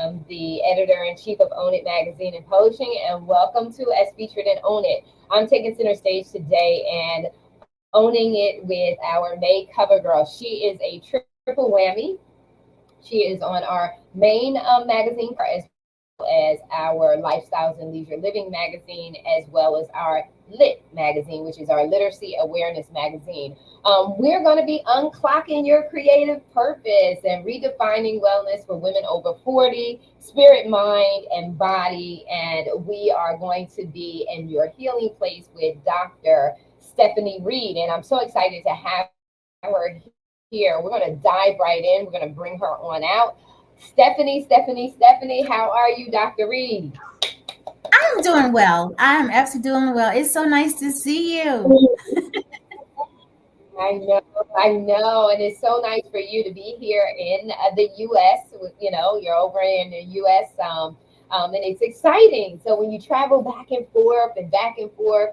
am the editor-in-chief of Own It Magazine and Publishing, and welcome to As Featured in Own It. I'm taking center stage today and owning it with our May CoverGirl. She is a triple whammy. She is on our main magazine cover, as well as our Lifestyles and Leisure Living magazine, as well as our Lit magazine, which is our Literacy Awareness magazine. We're going to be unclocking your creative purpose and redefining wellness for women over 40, spirit, mind, and body. And we are going to be in your healing place with Dr. Stepanie Reid. And I'm so excited to have her here. We're going to dive right in. We're going to bring her on out. Stephanie, how are you, Dr. Reid? I'm doing well. I'm absolutely doing well. It's so nice to see you. I know, I know, and it's so nice for you to be here in the U.S. You're over in the U.S. And it's exciting. So when you travel back and forth and back and forth,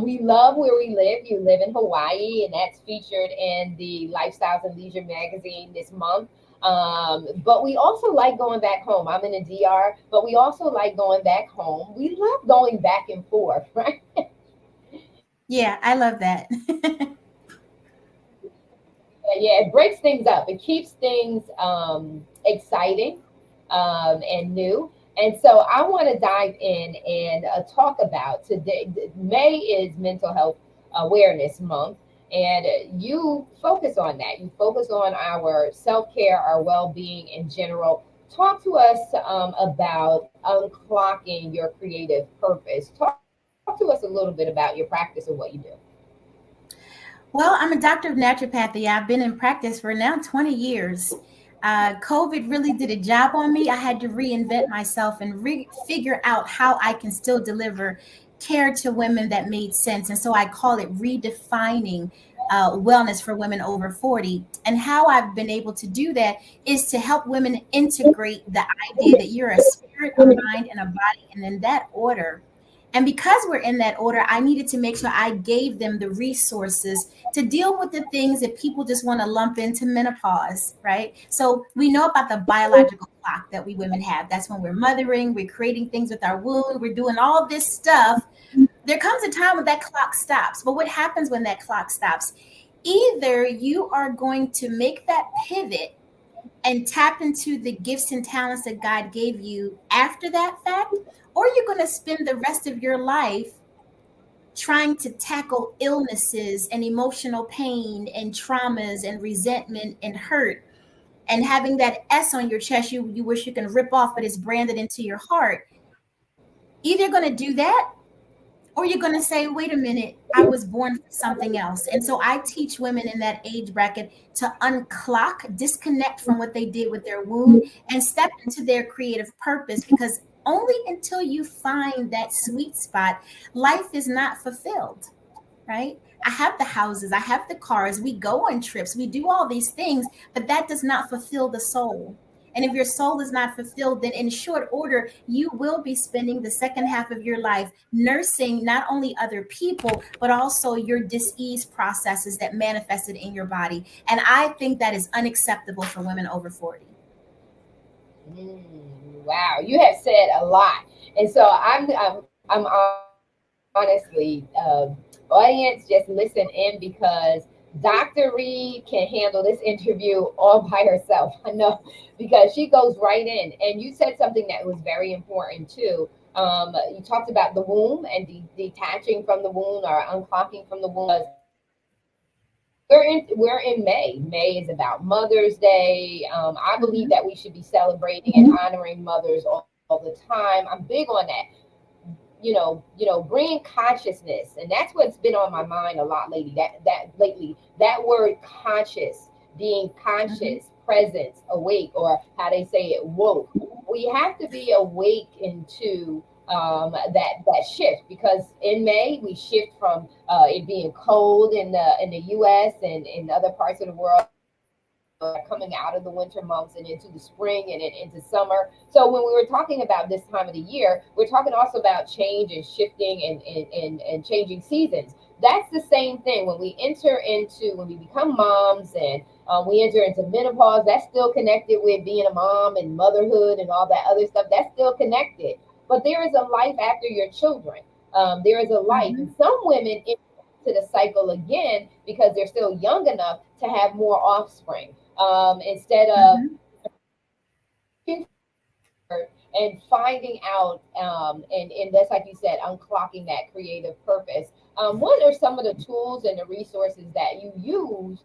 we love where we live. You live in Hawaii, and that's featured in the Lifestyles and Leisure magazine this month. But we also like going back home. I'm in the DR, but we also like going back home. We love going back and forth, right? Yeah, I love that. Yeah, it breaks things up. It keeps things exciting and new. And so I want to dive in and talk about today. May is Mental Health Awareness Month, and you focus on that. You focus on our self care, our well being in general. Talk to us about unclocking your creative purpose. Talk to us a little bit about your practice and what you do. Well, I'm a doctor of naturopathy. I've been in practice for now 20 years. COVID really did a job on me. I had to reinvent myself and figure out how I can still deliver care to women that made sense. And so I call it redefining wellness for women over 40. And how I've been able to do that is to help women integrate the idea that you're a spirit, a mind, and a body, and in that order. And because we're in that order, I needed to make sure I gave them the resources to deal with the things that people just want to lump into menopause, right? So we know about the biological clock that we women have. That's when we're mothering, we're creating things with our womb, we're doing all this stuff. There comes a time when that clock stops. But what happens when that clock stops? Either you are going to make that pivot and tap into the gifts and talents that God gave you after that fact, or you're going to spend the rest of your life trying to tackle illnesses and emotional pain and traumas and resentment and hurt and having that S on your chest you wish you can rip off, but it's branded into your heart. Either you're going to do that or you're going to say, wait a minute, I was born for something else. And so I teach women in that age bracket to unclock, disconnect from what they did with their womb and step into their creative purpose, because only until you find that sweet spot, life is not fulfilled, right? I have the houses, I have the cars, we go on trips, we do all these things, but that does not fulfill the soul. And if your soul is not fulfilled, then in short order, you will be spending the second half of your life nursing not only other people, but also your dis-ease processes that manifested in your body. And I think that is unacceptable for women over 40. Wow, you have said a lot, and so I'm honestly, audience, just listen in because Dr. Reed can handle this interview all by herself. I know because she goes right in, and you said something that was very important too. You talked about the womb and detaching from the womb or unclocking from the womb. We're in May. May is about Mother's Day. I believe Mhm. that we should be celebrating and honoring mothers all the time. I'm big on that. Bringing consciousness, and that's what's been on my mind a lot lately. That word conscious, being Mhm. conscious, presence, awake, or how they say it, woke. We have to be awake into that shift, because in May we shift from it being cold in the U.S. and in other parts of the world, coming out of the winter months and into the spring and into summer. So when we were talking about this time of the year, we're talking also about change and shifting and changing seasons. That's the same thing when we become moms We enter into menopause. That's still connected with being a mom and motherhood and all that other stuff. That's still connected. But there is a life after your children. There is a life, and Mhm. some women enter to the cycle again because they're still young enough to have more offspring, instead of Mhm. and finding out, and that's like you said, unclocking that creative purpose. What are some of the tools and the resources that you use?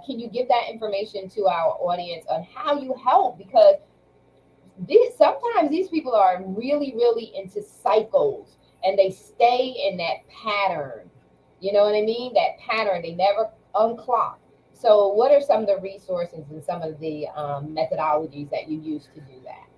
Can you give that information to our audience on how you help? Because sometimes these people are really, really into cycles, and they stay in that pattern. You know what I mean? That pattern, they never unclock. So, what are some of the resources and some of the methodologies that you use to do that?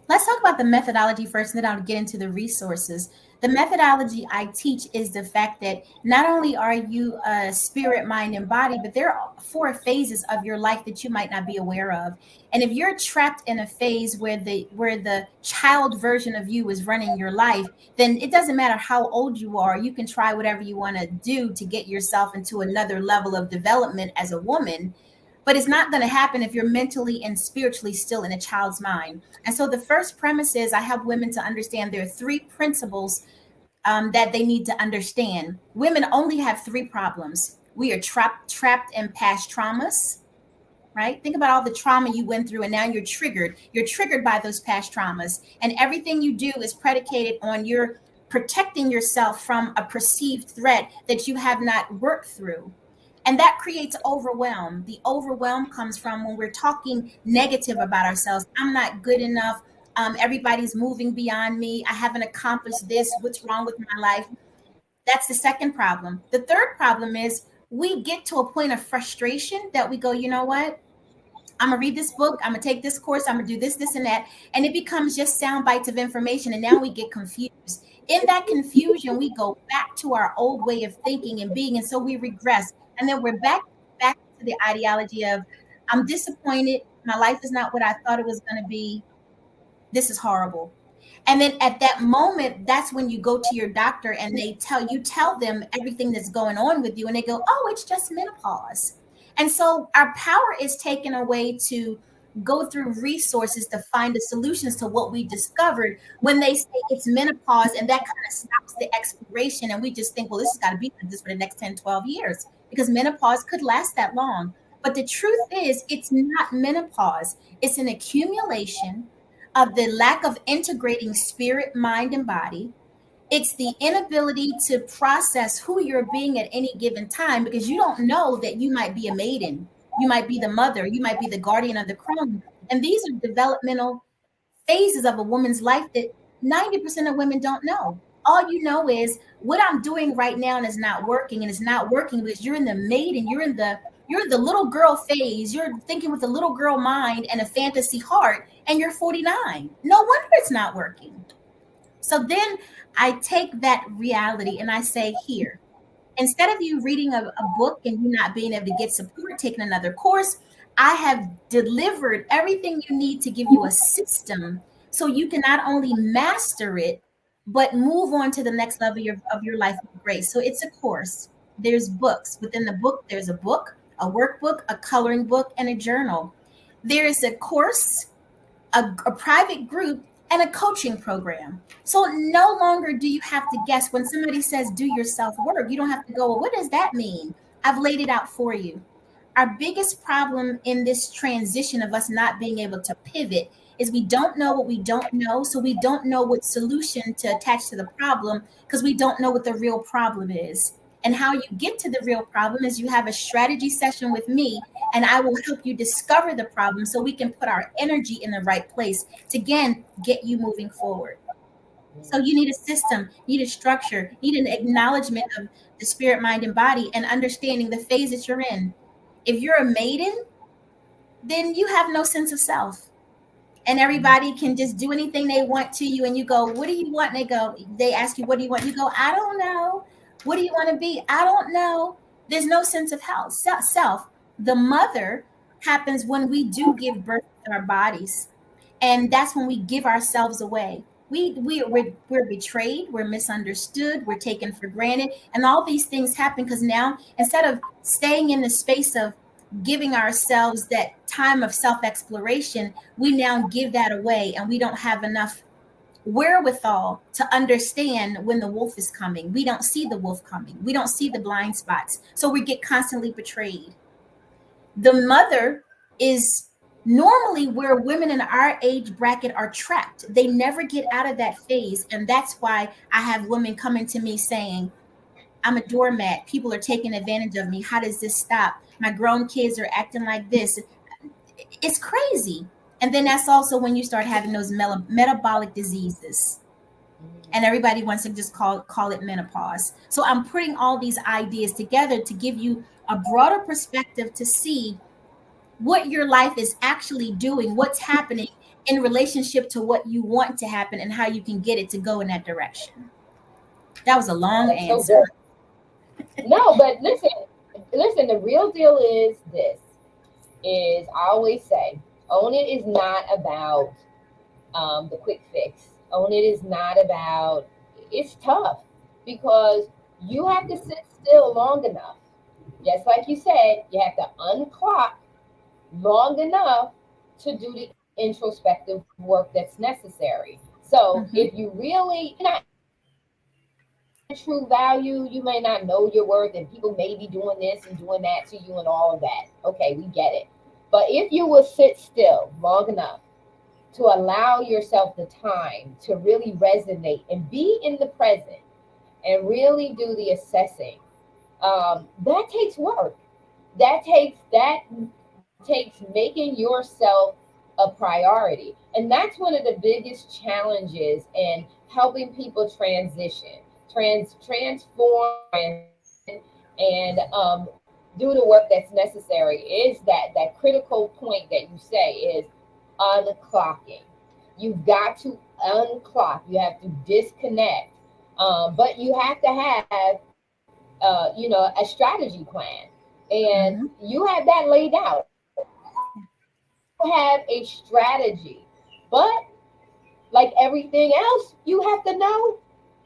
Let's talk about the methodology first, and then I'll get into the resources. The methodology I teach is the fact that not only are you a spirit, mind, and body, but there are four phases of your life that you might not be aware of. And if you're trapped in a phase where the child version of you is running your life, then it doesn't matter how old you are. You can try whatever you want to do to get yourself into another level of development as a woman, but it's not going to happen if you're mentally and spiritually still in a child's mind. And so the first premise is I help women to understand there are three principles that they need to understand. Women only have three problems. We are trapped in past traumas, right? Think about all the trauma you went through, and now you're triggered. You're triggered by those past traumas, and everything you do is predicated on your protecting yourself from a perceived threat that you have not worked through. And that creates overwhelm. The overwhelm comes from when we're talking negative about ourselves. I'm not good enough. Everybody's moving beyond me. I haven't accomplished this. What's wrong with my life? That's the second problem. The third problem is we get to a point of frustration that we go, you know what? I'm gonna read this book. I'm gonna take this course. I'm gonna do this, this, and that, and it becomes just sound bites of information. And now we get confused. In that confusion, we go back to our old way of thinking and being, and so we regress. And then we're back to the ideology of, I'm disappointed. My life is not what I thought it was gonna be. This is horrible. And then at that moment, that's when you go to your doctor and tell them everything that's going on with you, and they go, oh, it's just menopause. And so our power is taken away to go through resources to find the solutions to what we discovered when they say it's menopause, and that kind of stops the exploration. And we just think, well, this has got to be like this for the next 10, 12 years because menopause could last that long. But the truth is, it's not menopause, it's an accumulation of the lack of integrating spirit, mind, and body. It's the inability to process who you're being at any given time because you don't know that you might be a maiden, you might be the mother, you might be the guardian of the crone. And these are developmental phases of a woman's life that 90% of women don't know. All you know is what I'm doing right now and is not working, and it's not working because you're in the maiden, you're in the little girl phase. You're thinking with a little girl mind and a fantasy heart, and you're 49. No wonder it's not working. So then I take that reality and I say, here, instead of you reading a book and you not being able to get support, taking another course, I have delivered everything you need to give you a system so you can not only master it, but move on to the next level of your life with grace. So it's a course. There's books. Within the book, there's a book, a workbook, a coloring book, and a journal. There is a course, a private group, and a coaching program. So no longer do you have to guess when somebody says do your self work. You don't have to go, well, what does that mean? I've laid it out for you. Our biggest problem in this transition of us not being able to pivot is we don't know what we don't know. So we don't know what solution to attach to the problem because we don't know what the real problem is. And how you get to the real problem is you have a strategy session with me, and I will help you discover the problem so we can put our energy in the right place to again get you moving forward. So you need a system, you need a structure, you need an acknowledgement of the spirit, mind, and body, and understanding the phase that you're in. If you're a maiden, then you have no sense of self. And everybody can just do anything they want to you. And you go, what do you want? And they ask you, what do you want? You go, I don't know. What do you want to be? I don't know. There's no sense of health, self. The mother happens when we do give birth to our bodies. And that's when we give ourselves away. We're betrayed, we're misunderstood, we're taken for granted, and all these things happen because now instead of staying in the space of giving ourselves that time of self-exploration, we now give that away, and we don't have enough wherewithal to understand when the wolf is coming. We don't see the wolf coming. We don't see the blind spots. So we get constantly betrayed. The mother is normally where women in our age bracket are trapped. They never get out of that phase. And that's why I have women coming to me saying, I'm a doormat. People are taking advantage of me. How does this stop? My grown kids are acting like this. It's crazy. And then that's also when you start having those metabolic diseases. And everybody wants to just call it menopause. So I'm putting all these ideas together to give you a broader perspective to see what your life is actually doing, what's happening in relationship to what you want to happen, and how you can get it to go in that direction. That was a long That's so answer. good. No, but listen, the real deal is this is I always say, own it is not about the quick fix. Own it is not about, it's tough because you have to sit still long enough. Just like you said, you have to unclock long enough to do the introspective work that's necessary. So if Mhm. you really not true value, you may not know your worth, and people may be doing this and doing that to you and all of that. Okay, we get it. But if you will sit still long enough to allow yourself the time to really resonate and be in the present and really do the assessing, that takes work. That takes making yourself a priority, and that's one of the biggest challenges in helping people transition, transform, and do the work that's necessary. Is that critical point that you say is unclocking. You've got to unclock. You have to disconnect, but you have to have a strategy plan, and Mhm. you have that laid out. Have a strategy, but like everything else, you have to know.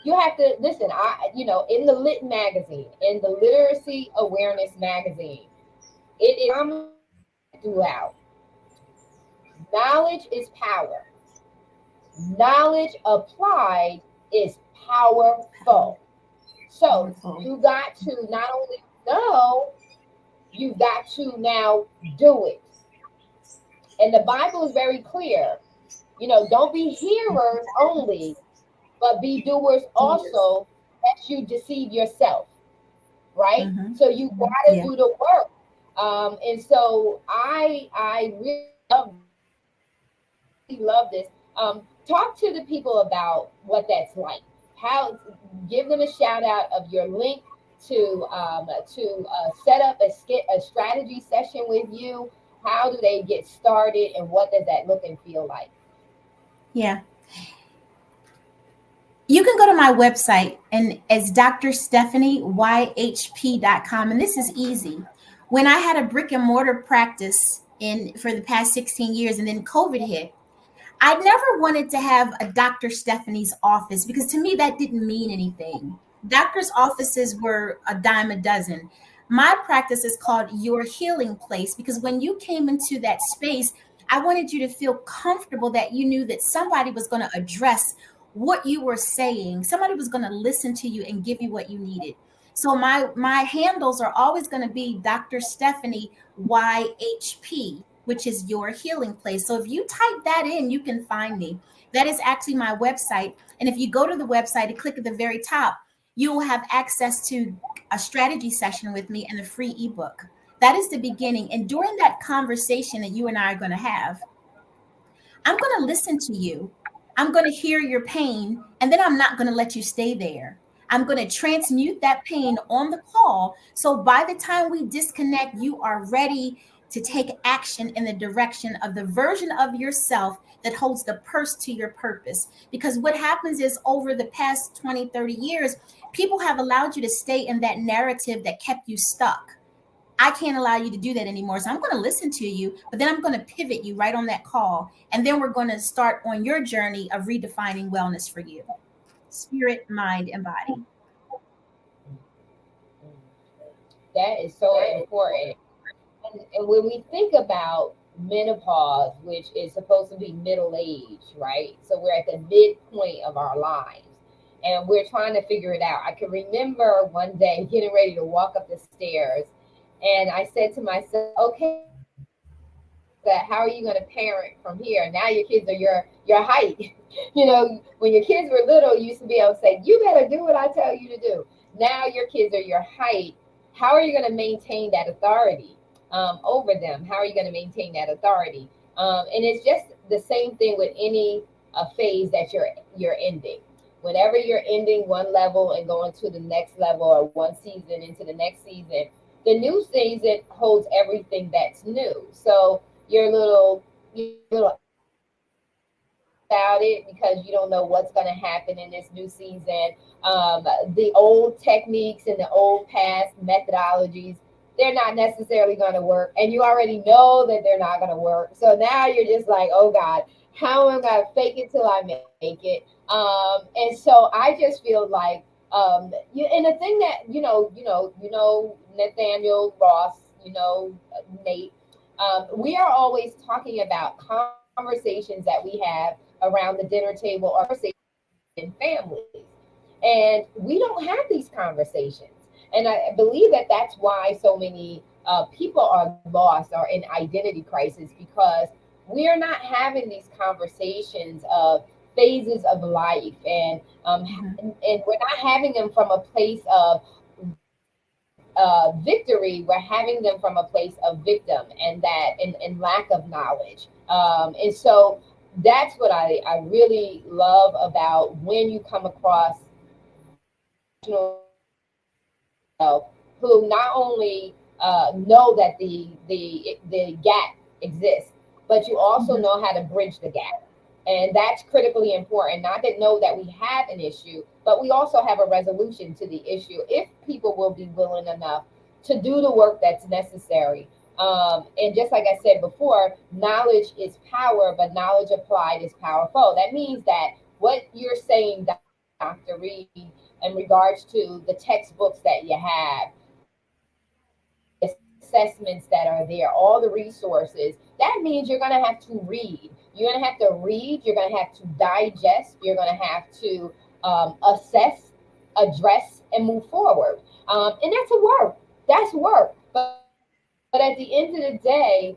You have to listen. In the Lit magazine, in the Literacy Awareness magazine, it is throughout. Knowledge is power. Knowledge applied is powerful. So Powerful. you got to not only know, you got to now do it. And the Bible is very clear. Don't be hearers only, but be doers Doers. also, lest you deceive yourself, right? Mhm. So you got to Yeah. do the work. And so I really love this. Talk to the people about what that's like. How Give them a shout out of your link to set up a strategy session with you. How do they get started, and what does that look and feel like? Yeah. You can go to my website, and it's drstephanieyhp.com. And this is easy. When I had a brick and mortar practice in for the past 16 years, and then COVID hit, I never wanted to have a Dr. Stephanie's office because to me that didn't mean anything. Doctors' offices were a dime a dozen. My practice is called Your Healing Place because when you came into that space, I wanted you to feel comfortable that you knew that somebody was going to address what you were saying. Somebody was going to listen to you and give you what you needed. So my handles are always going to be Dr. Stephanie YHP, which is Your Healing Place. So if you type that in, you can find me. That is actually my website. And if you go to the website and click at the very top, you will have access to a strategy session with me and a free ebook. That is the beginning. And during that conversation that you and I are going to have, I'm going to listen to you. I'm going to hear your pain, and then I'm not going to let you stay there. I'm going to transmute that pain on the call. So by the time we disconnect, you are ready to take action in the direction of the version of yourself that holds the purse to your purpose. Because what happens is over the past 20, 30 years, people have allowed you to stay in that narrative that kept you stuck. I can't allow you to do that anymore. So I'm going to listen to you, but then I'm going to pivot you right on that call. And then we're going to start on your journey of redefining wellness for you, spirit, mind, and body. That is so important. And when we think about menopause, which is supposed to be middle age, right? So we're at the midpoint of our lives and we're trying to figure it out. I can remember one day getting ready to walk up the stairs and I said to myself, okay, that how are you going to parent from here? Now your kids are your height. You know, when your kids were little, you used to be able to say, you better do what I tell you to do. Now your kids are your height. How are you going to maintain that authority over them? How are you going to maintain that authority? And it's just the same thing with any phase that you're ending. Whenever you're ending one level and going to the next level, or one season into the next season, the new season holds everything that's new. So you're a little about it because you don't know what's going to happen in this new season. The old techniques and the old past methodologies, they're not necessarily going to work, and you already know that they're not going to work. So now you're just like, oh God, how am I going to fake it till I make it? And so I just feel like, and the thing that Nathaniel Ross, Nate, we are always talking about conversations that we have around the dinner table or conversations in families. And we don't have these conversations. And I believe that that's why so many people are lost or in identity crisis, because we are not having these conversations of phases of life, and we're not having them from a place of victory. We're having them from a place of victim and lack of knowledge. And so that's what I really love about when you come across who not only know that the gap exists, but you also Mhm. know how to bridge the gap. And that's critically important. Not that know that we have an issue, but we also have a resolution to the issue if people will be willing enough to do the work that's necessary. And just like I said before, knowledge is power, but knowledge applied is powerful. That means that what you're saying, Dr. Reid, in regards to the textbooks that you have, the assessments that are there, all the resources, that means you're going to have to read. You're going to have to read, you're going to have to digest, you're going to have to assess, address, and move forward. And that's a work. That's work. But at the end of the day,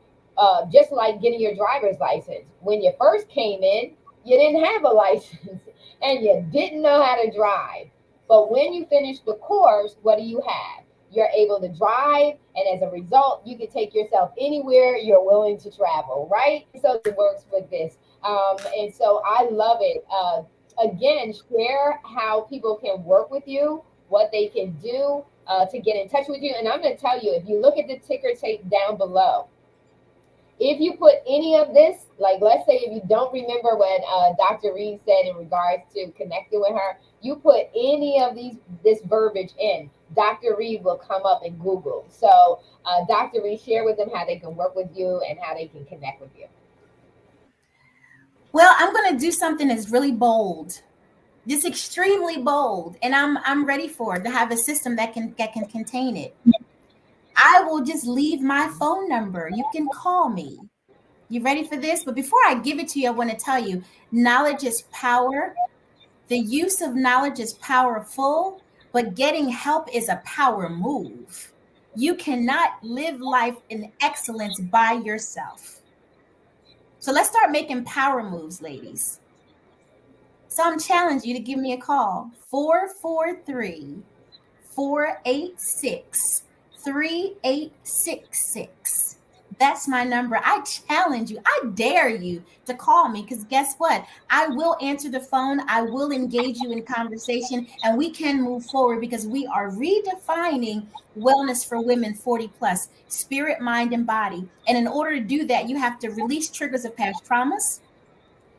just like getting your driver's license, when you first came in, you didn't have a license and you didn't know how to drive. But when you finish the course, what do you have? You're able to drive, and as a result, you can take yourself anywhere you're willing to travel, right? So it works with this. And so I love it. Again, share how people can work with you, what they can do to get in touch with you. And I'm going to tell you, if you look at the ticker tape down below, if you put any of this, like let's say if you don't remember what Dr. Reed said in regards to connecting with her, you put any of this verbiage in, Dr. Reed will come up in Google. So Dr. Reed, share with them how they can work with you and how they can connect with you. Well, I'm going to do something that's really bold. This extremely bold, and I'm ready for it to have a system that can contain it. I will just leave my phone number. You can call me. You ready for this? But before I give it to you, I want to tell you knowledge is power. The use of knowledge is powerful, but getting help is a power move. You cannot live life in excellence by yourself. So let's start making power moves, ladies. So I'm challenging you to give me a call 443 486 3866. That's my number. I challenge you. I dare you to call me because guess what? I will answer the phone. I will engage you in conversation and we can move forward because we are redefining wellness for women 40 plus, spirit, mind, and body. And in order to do that, you have to release triggers of past traumas.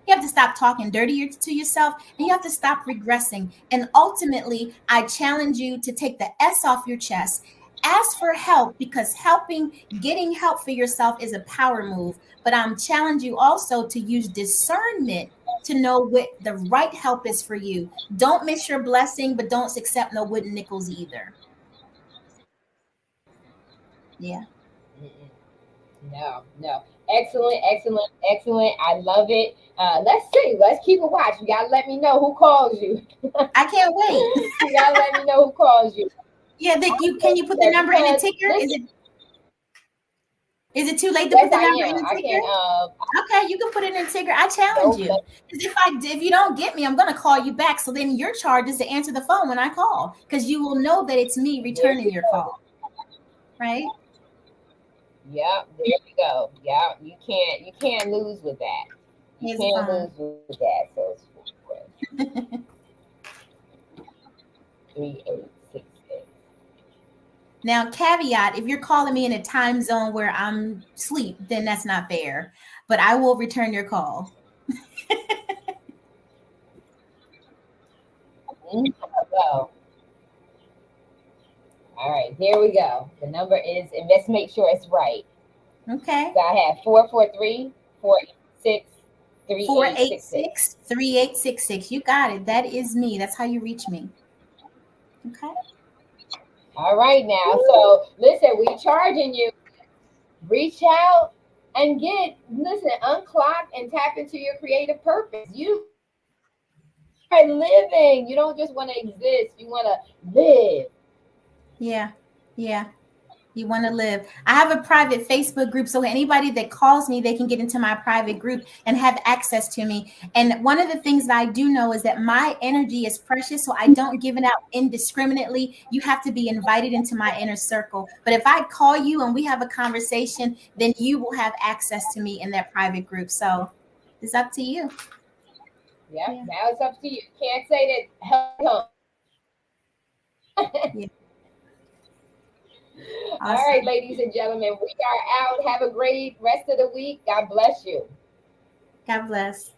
You have to stop talking dirty to yourself and you have to stop regressing. And ultimately, I challenge you to take the S off your chest. Ask for help because getting help for yourself is a power move. But I'm challenging you also to use discernment to know what the right help is for you. Don't miss your blessing, but don't accept no wooden nickels either. Yeah. Mm-mm. No, no. Excellent, excellent, excellent. I love it. Let's see. Let's keep a watch. You gotta let me know who calls you. I can't wait. You gotta let me know who calls you. Yeah, that you can you put the number in the Because ticker? listen, Is it too late to yes, put the I number am. in the I ticker? can. Okay, you can put it in the ticker. I challenge So you. Because if you don't get me, I'm gonna call you back. So then your charge is to answer the phone when I call, because you will know that it's me there returning you your go. call, right? Yeah, there you go. Yeah, you can't lose with that. You Here's the can't phone. lose with that. So it's 3866. Now, caveat, if you're calling me in a time zone where I'm asleep, then that's not fair. But I will return your call. So, all right, here we go. The number is, and let's make sure it's right. Okay. So I have 443 486 3866. 486 3866. You got it. That is me. That's how you reach me. Okay. All right now. So listen, we charging you. Reach out and listen, unclock and tap into your creative purpose. You are living. You don't just want to exist. You want to live. Yeah. Yeah. You want to live. I have a private Facebook group. So anybody that calls me, they can get into my private group and have access to me. And one of the things that I do know is that my energy is precious. So I don't give it out indiscriminately. You have to be invited into my inner circle. But if I call you and we have a conversation, then you will have access to me in that private group. So it's up to you. Yep. Yeah. Now it's up to you. Can't say that help. Yeah. All right, Awesome. ladies and gentlemen, we are out. Have a great rest of the week. God bless you. God bless.